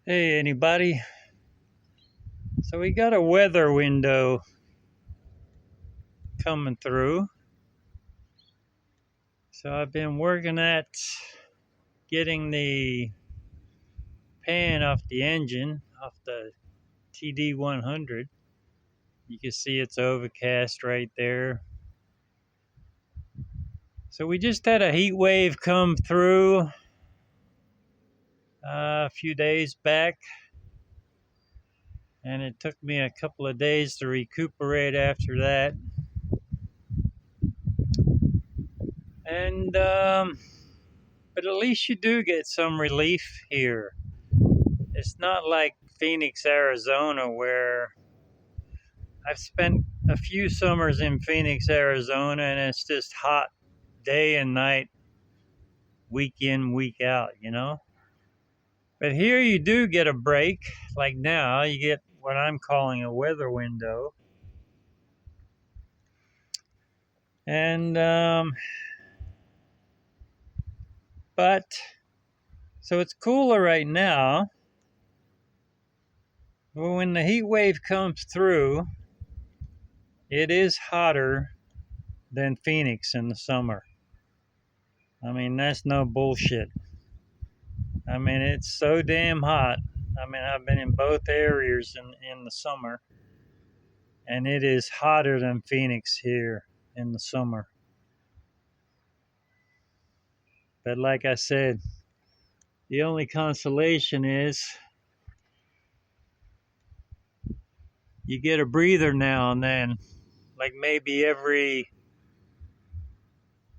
Hey, anybody? So we got a weather window coming through. So I've been working at getting the pan off the engine, off the TD 100. You can see it's overcast right there. So we just had a heat wave come through a few days back, and it took me a couple of days to recuperate after that. And but at least you do get some relief here. It's not like Phoenix, Arizona, where I've spent a few summers in Phoenix, Arizona, and it's just hot day and night, week in, week out. But here you do get a break. Like now, you get what I'm calling a weather window. And, but, so it's cooler right now. But when the heat wave comes through, it is hotter than Phoenix in the summer. I mean, that's no bullshit. I mean, it's so damn hot. I mean, I've been in both areas in the summer, and it is hotter than Phoenix here in the summer. But like I said, the only consolation is you get a breather now and then, like maybe every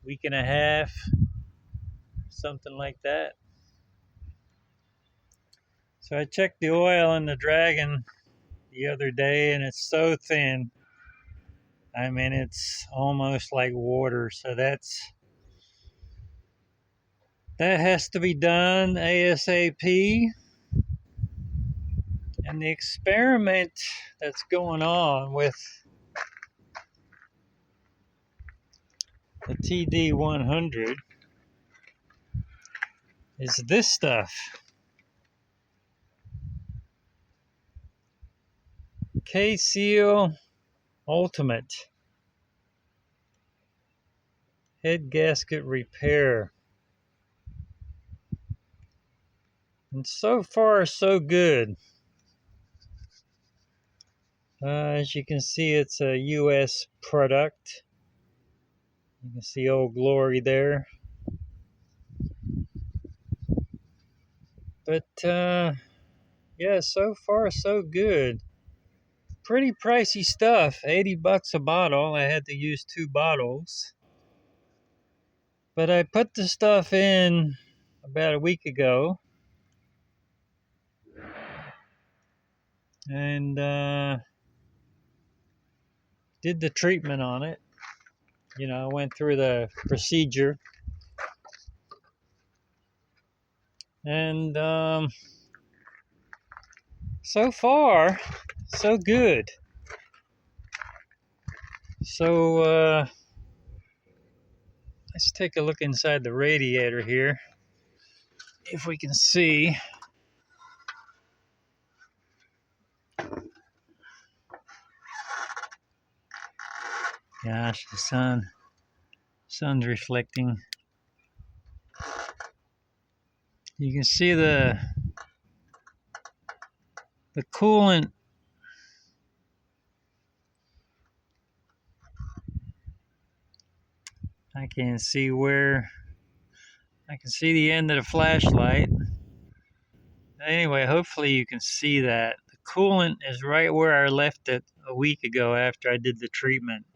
week and a half, something like that. So I checked the oil in the Dragon the other day, and it's so thin. I mean, it's almost like water. So that has to be done ASAP. And the experiment that's going on with the TD 100 is this stuff. K-Seal Ultimate Head Gasket Repair. And so far, so good. As you can see, it's a U.S. product. You can see Old Glory there. But, yeah, so far, so good. Pretty pricey stuff, $80 a bottle. I had to use 2 bottles. But I put the stuff in about a week ago. And did the treatment on it. I went through the procedure. And so far, so good. So let's take a look inside the radiator here, if we can see. Gosh, the sun's reflecting. You can see the coolant. I can see the end of the flashlight. Anyway, hopefully you can see that. The coolant is right where I left it a week ago after I did the treatment.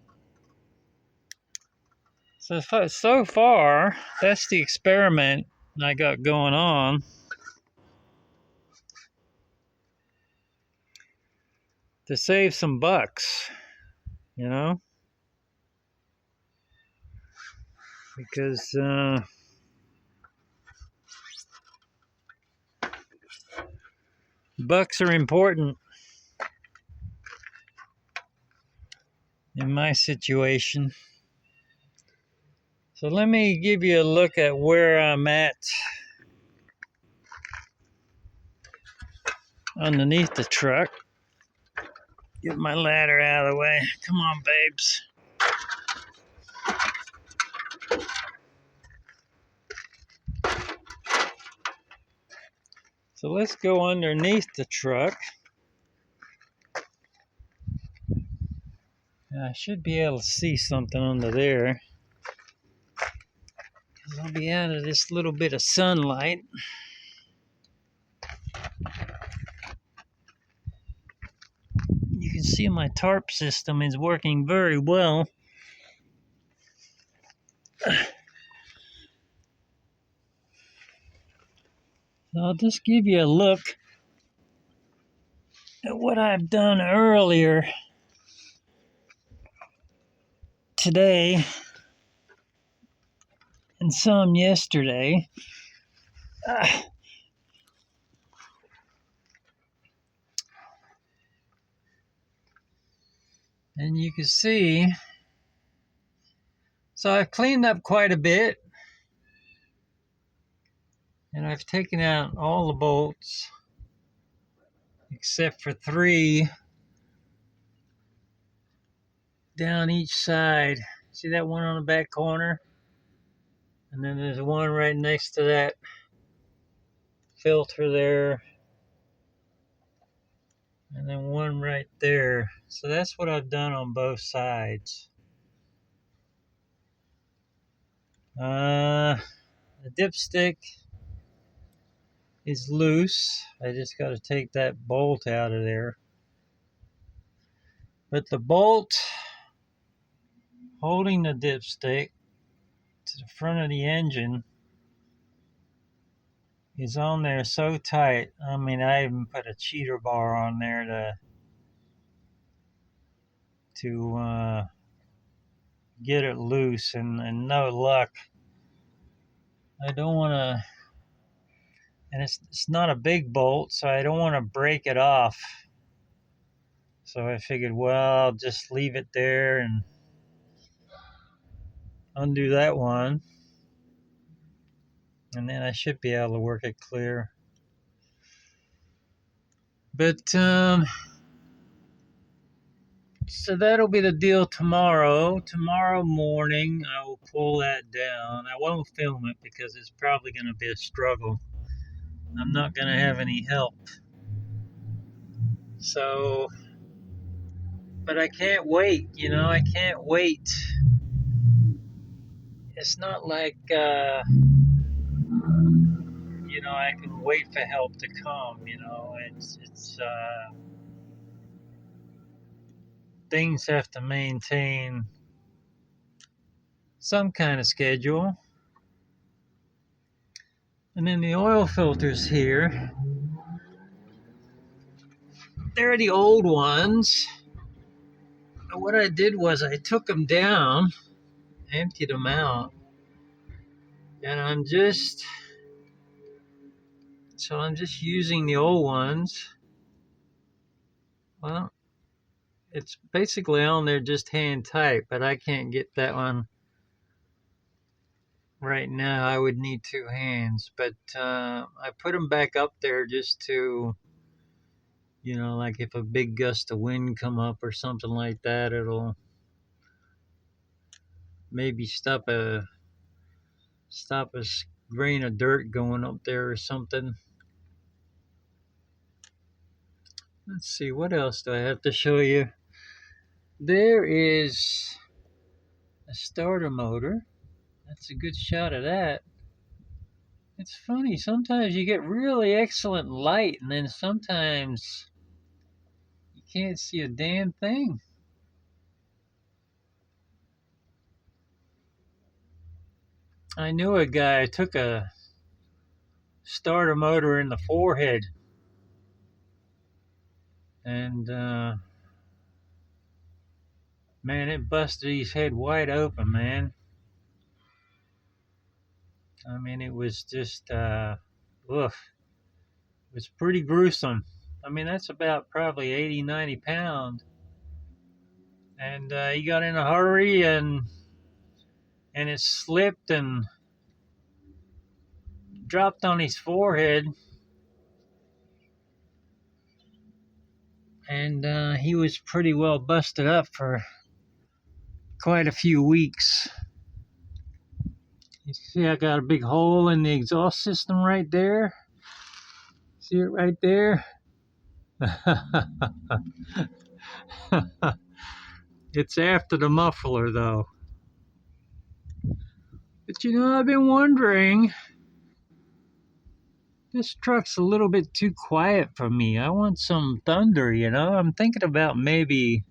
So far, that's the experiment I got going on. To save some bucks, because bucks are important in my situation. So let me give you a look at where I'm at underneath the truck. Get my ladder out of the way. Come on, babes. So let's go underneath the truck. I should be able to see something under there. I'll be out of this little bit of sunlight. You can see my tarp system is working very well. I'll just give you a look at what I've done earlier today and some yesterday. And you can see, so I've cleaned up quite a bit, and I've taken out all the bolts except for 3 down each side. See that one on the back corner? And then there's one right next to that filter there. And then one right there. So that's what I've done on both sides. The dipstick is loose. I just got to take that bolt out of there. But the bolt holding the dipstick to the front of the engine is on there so tight. I mean, I even put a cheater bar on there to get it loose, and no luck. I don't want to, and it's not a big bolt, so I don't want to break it off. So I figured, well, I'll just leave it there and undo that one, and then I should be able to work it clear. But so that'll be the deal tomorrow. Tomorrow morning, I will pull that down. I won't film it because it's probably going to be a struggle. I'm not going to have any help. So, but I can't wait, I can't wait. It's not like, I can wait for help to come, it's things have to maintain some kind of schedule. And then the oil filters here, they're the old ones. What I did was I took them down, emptied them out, and I'm just using the old ones. Well, it's basically on there just hand tight, but I can't get that one right now. I would need 2 hands, but I put them back up there just to, like if a big gust of wind come up or something like that, it'll maybe stop a grain of dirt going up there or something. Let's see, what else do I have to show you? There is a starter motor. That's a good shot of that. It's funny, sometimes you get really excellent light, and then sometimes you can't see a damn thing. I knew a guy who took a starter motor in the forehead, and man, it busted his head wide open, man. I mean, it was just, it was pretty gruesome. I mean, that's about probably 80, 90 pounds. And he got in a hurry, and it slipped and dropped on his forehead. And he was pretty well busted up for quite a few weeks. You see, I got a big hole in the exhaust system right there. See it right there? It's after the muffler, though. But you know, I've been wondering, this truck's a little bit too quiet for me. I want some thunder, you know? I'm thinking about maybe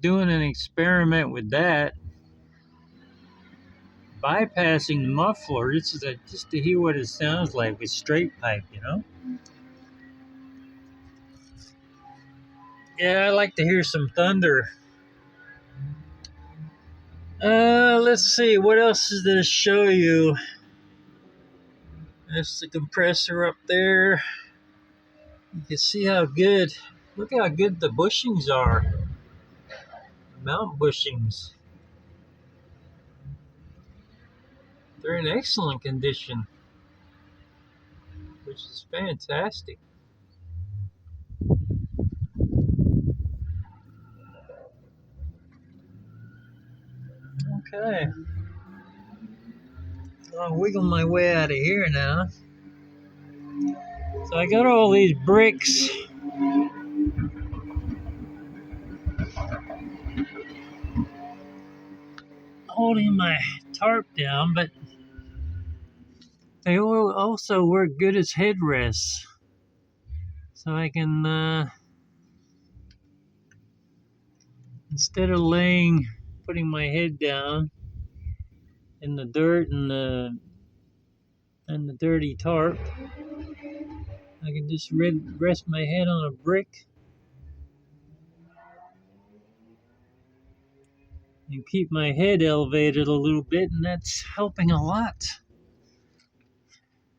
doing an experiment with that, bypassing the muffler just to hear what it sounds like with straight pipe, you know? Yeah, I like to hear some thunder. Let's see, what else is there to show you? That's the compressor up there. You can see how good, look how good the bushings are. The mount bushings. They're in excellent condition, which is fantastic. Okay. I'll wiggle my way out of here now. So I got all these bricks holding my tarp down, but they also work good as headrests. So I can, instead of putting my head down in the dirt and the dirty tarp, I can just rest my head on a brick and keep my head elevated a little bit, and that's helping a lot.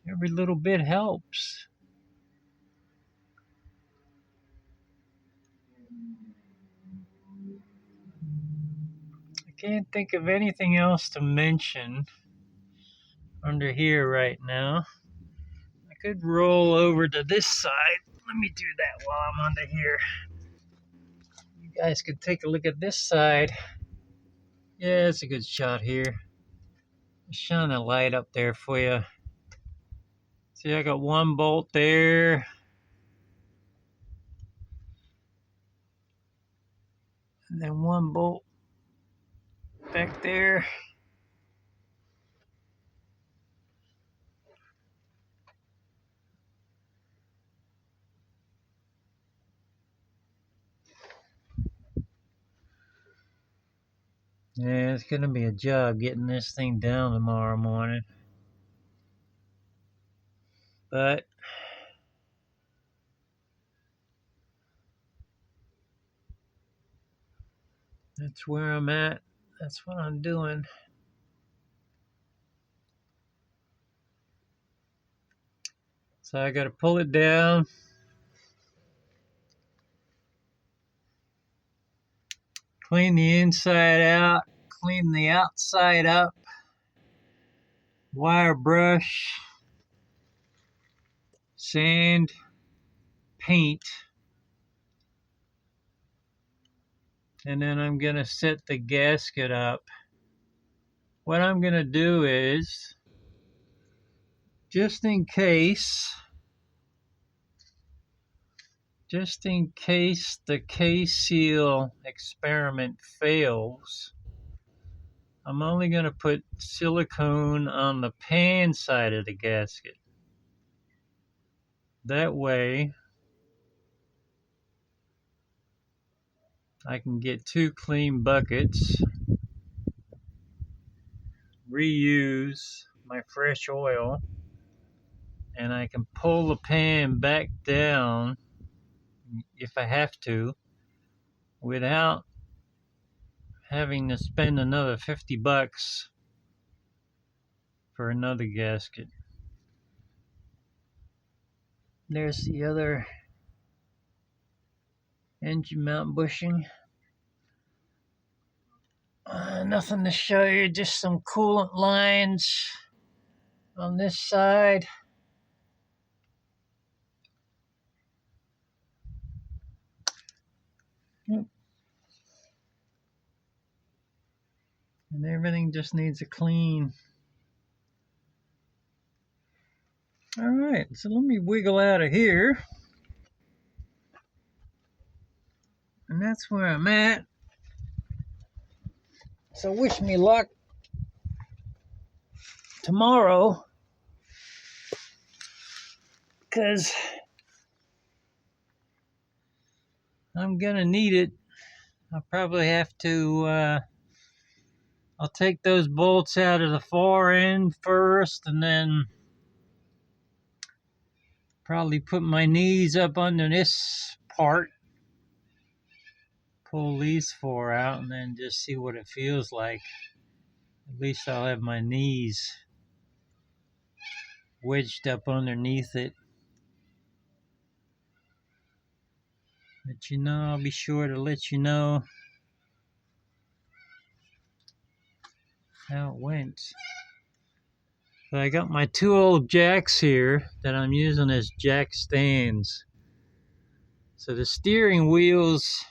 Every little bit helps. I can't think of anything else to mention under here right now. I could roll over to this side. Let me do that while I'm under here. You guys could take a look at this side. Yeah, it's a good shot here. Shine a light up there for you. See, I got one bolt there. And then one bolt back there. Yeah, it's gonna be a job getting this thing down tomorrow morning. But that's where I'm at. That's what I'm doing. So I gotta pull it down. Clean the inside out. Clean the outside up. Wire brush. Sand. Paint. And then I'm gonna set the gasket up. What I'm gonna do is, just in case the K-seal experiment fails, I'm only going to put silicone on the pan side of the gasket. That way, I can get 2 clean buckets, reuse my fresh oil, and I can pull the pan back down if I have to without having to spend another $50 for another gasket. There's the other engine mount bushing. Nothing to show you, just some coolant lines on this side. Yep. And everything just needs a clean. All right, so let me wiggle out of here. And that's where I'm at. So wish me luck tomorrow, because I'm gonna need it. I'll probably have to, I'll take those bolts out of the far end first, and then probably put my knees up under this part, pull these four out, and then just see what it feels like. At least I'll have my knees wedged up underneath it. But you know, I'll be sure to let you know how it went. So I got my two old jacks here that I'm using as jack stands. So the steering wheels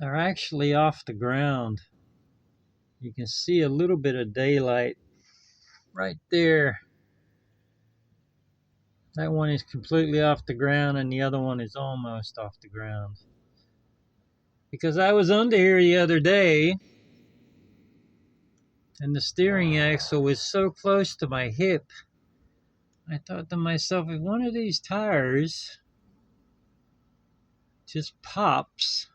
are actually off the ground. You can see a little bit of daylight right there. That one is completely off the ground and the other one is almost off the ground. Because I was under here the other day and the steering axle was so close to my hip, I thought to myself, if one of these tires just pops,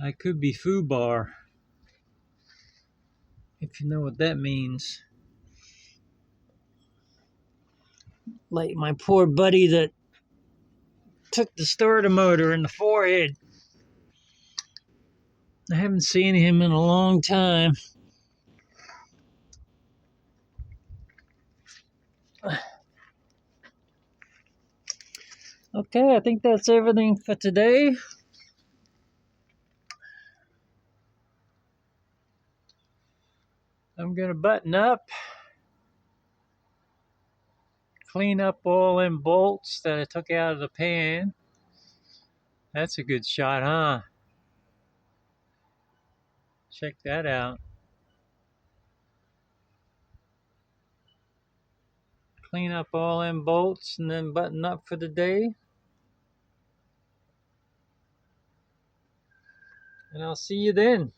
I could be foobar, if you know what that means. Like my poor buddy that took the starter motor in the forehead. I haven't seen him in a long time. Okay, I think that's everything for today. I'm gonna button up, clean up all them bolts that I took out of the pan. That's a good shot, huh? Check that out. Clean up all them bolts and then button up for the day. And I'll see you then.